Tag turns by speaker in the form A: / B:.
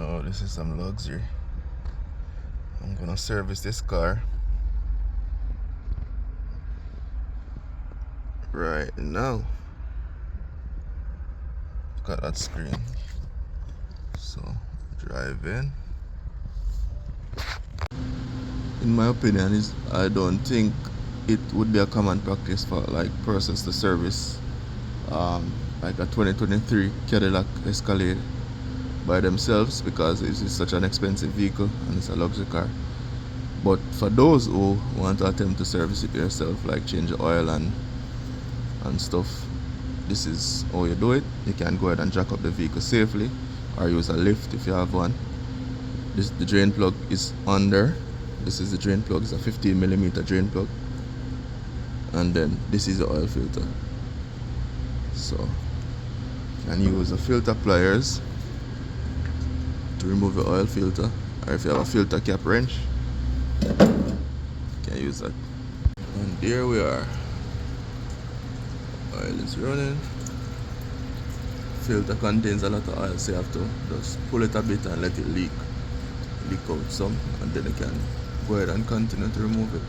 A: Oh, this is some luxury. I'm gonna service this car right now. Look at that screen. So, drive in. In my opinion, I don't think it would be a common practice for like persons to service like a 2023 Cadillac Escalade by themselves, because it's such an expensive vehicle and it's a luxury car. But for those who want to attempt to service it yourself, like change the oil and stuff, this is how you do it. You can go ahead and jack up the vehicle safely, or use a lift if you have one. The drain plug is under. This is the drain plug. It's a 15mm drain plug, and then this is the oil filter. So you can use the filter pliers to remove the oil filter, or if you have a filter cap wrench, you can use that. And there we are. Oil is running. Filter contains a lot of oil, so you have to just pull it a bit and let it leak out some, and then you can go ahead and continue to remove it.